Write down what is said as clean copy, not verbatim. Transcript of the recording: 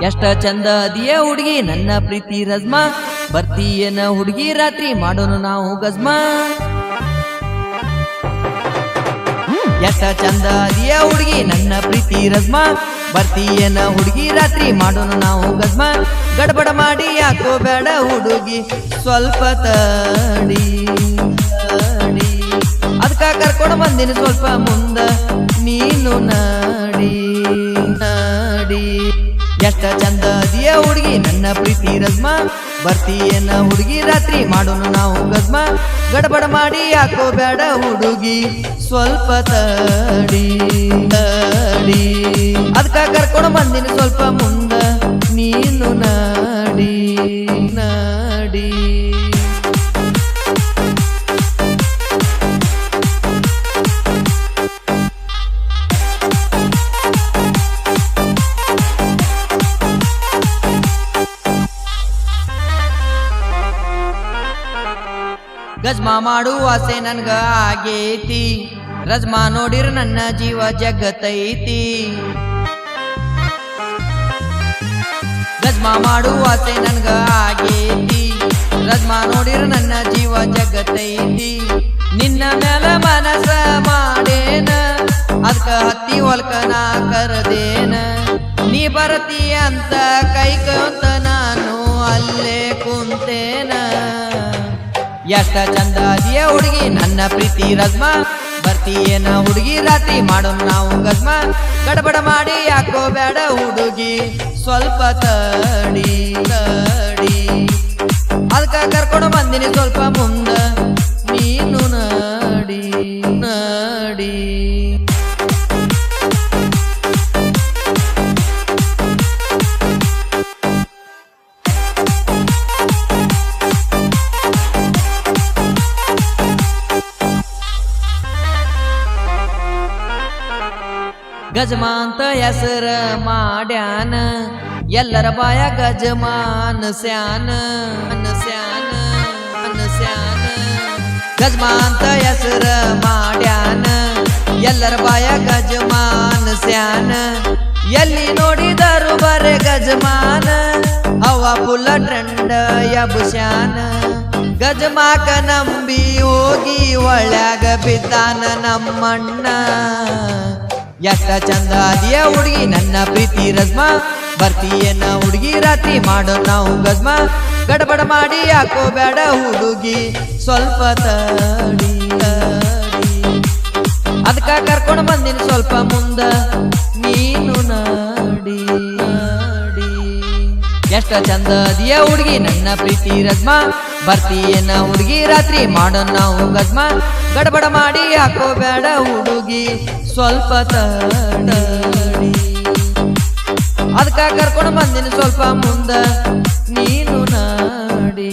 ಎಷ್ಟ ಚಂದ ಅದಿಯ ಹುಡುಗಿ ನನ್ನ ಪ್ರೀತಿ ರಜ್ಮಾ ಬರ್ತೀಯನ ಹುಡುಗಿ ರಾತ್ರಿ ಮಾಡೋನು ನಾವು ಗಜ್ಮಾ ಎಷ್ಟ ಚಂದ ಅದಿಯ ಹುಡುಗಿ ನನ್ನ ಪ್ರೀತಿ ರಜ್ಮಾ ಬರ್ತೀಯನ ಹುಡುಗಿ ರಾತ್ರಿ ಮಾಡೋನು ನಾವು ಗಜ್ಮಾ ಗಡಬಡ ಮಾಡಿ ಯಾಕೋ ಬೇಡ ಹುಡುಗಿ ಸ್ವಲ್ಪ ತಡಿ ಅದಕ್ಕ ಕರ್ಕೊಂಡು ಬಂದಿನ ಸ್ವಲ್ಪ ಮುಂದ ನೀನು ನಡಿ ನಡಿ ಎಷ್ಟ ಚಂದ ಅದಿಯ ಹುಡುಗಿ ನನ್ನ ಪ್ರೀತಿ ರಜ್ಮಾ ಬರ್ತೀಯನ ಹುಡುಗಿ ರಾತ್ರಿ ಮಾಡೋನು ನಾವು ಗಜ್ಮಾ ಗಡಬಡ ಮಾಡಿ ಯಾಕೋ ಬೇಡ ಹುಡುಗಿ ಸ್ವಲ್ಪ ತಡಿ ತಡಿ ಅದಕ್ಕ ಕರ್ಕೊಂಡು ಬಂದಿನ ಸ್ವಲ್ಪ ಮುಂದ ನೀನು ನಡಿ ನಡಿ ಗಜ್ಮಾ ಮಾಡುವ ಆಸೆ ನನ್ಗ ಆಗೇತಿ ರಜ್ಮಾ ನೋಡಿರ ನನ್ನ ಜೀವ ಜಗತ್ತೈತಿ ಗಜ್ಮಾ ಮಾಡುವ ಆಸೆ ನನ್ಗ ಆಗೇತಿ ರಜ್ಮಾ ನೋಡಿರ ನನ್ನ ಜೀವ ಜಗತ್ತೈತಿ ನಿನ್ನ ಮೇಲ ಮನಸ ಮಾಡೇನ ಅದಕ್ಕ ಹತ್ತಿ ಹೊಲ್ಕ ನಾ ಕರದೇನ ನೀ ಬರತಿ ಅಂತ ಕೈಕೊಂತ ನಾನು ಅಲ್ಲೇ ಕುಂತೇನ ಎಷ್ಟ ಚಂದ ಅದಿಯ ಹುಡುಗಿ ನನ್ನ ಪ್ರೀತಿ ರಜ್ಮಾ ಬರ್ತೀಯನ ಹುಡುಗಿ ರಾತ್ರಿ ಮಾಡೋನು ನಾವು ಗಜ್ಮಾ ಗಡಬಡ ಮಾಡಿ ಯಾಕೋ ಬೇಡ ಹುಡುಗಿ ಸ್ವಲ್ಪ ತಡಿ ತಡಿ ಅದಕ್ಕ ಕರ್ಕೊಂಡು ಬಂದಿನಿ ಸ್ವಲ್ಪ ಮುಂದ ನೀನು ನಡಿ ನಡಿ ಗಜ್ಮಾ ಅಂತ ಹೆಸರ ಮಾಡ್ಯಾನ ಎಲ್ಲರ ಬಾಯ ಗಜಮಾನ ಸ್ಯಾನ ಸ್ಯಾನ ಸ್ಯಾನ ಗಜ್ಮಾ ಅಂತ ಹೆಸರ ಮಾಡ್ಯಾನ ಎಲ್ಲರ ಬಾಯ ಗಜಮಾನ ಸ್ಯಾನ ಎಲ್ಲಿ ನೋಡಿದರು ಬರೆ ಗಜಮಾನ ಹವಾ ಫುಲ್ಲ ಟ್ರೆಂಡ ಯಬುಶ್ಯಾನ ಗಜಮಾಕ ನಂಬಿ ಹೋಗಿ ಒಳ್ಯಾಗ ಬಿದ್ದಾನ ನಮ್ಮಣ್ಣ ಎಷ್ಟ ಚಂದ ಅದಿಯ ಹುಡುಗಿ ನನ್ನ ಪ್ರೀತಿ ರಜ್ಮಾ ಬರ್ತೀಯನ ಹುಡುಗಿ ರಾತ್ರಿ ಮಾಡೋ ನಾವು ಗಜ್ಮಾ ಗಡಬಡ ಮಾಡಿ ಯಾಕೋ ಬೇಡ ಹುಡುಗಿ ಸ್ವಲ್ಪ ತಡಿ ತಡಿ ಅದಕ್ಕ ಕರ್ಕೊಂಡು ಬಂದಿನ ಸ್ವಲ್ಪ ಮುಂದ ನೀನು ನಡಿ ನಡಿ ಎಷ್ಟ ಚಂದ ಅದಿಯ ಹುಡುಗಿ ನನ್ನ ಪ್ರೀತಿ ರಜ್ಮಾ ಬರ್ತೀಯನ ಹುಡುಗಿ ರಾತ್ರಿ ಮಾಡೋ ನಾವು ಗಜ್ಮಾ ಗಡಬಡ ಮಾಡಿ ಯಾಕೋ ಬೇಡ ಹುಡುಗಿ ಸ್ವಲ್ಪ ತಡಿ ಅದಕ್ಕ ಕರ್ಕೊಂಡು ಬಂದಿನ ಸ್ವಲ್ಪ ಮುಂದ ನೀನು ನಡಿ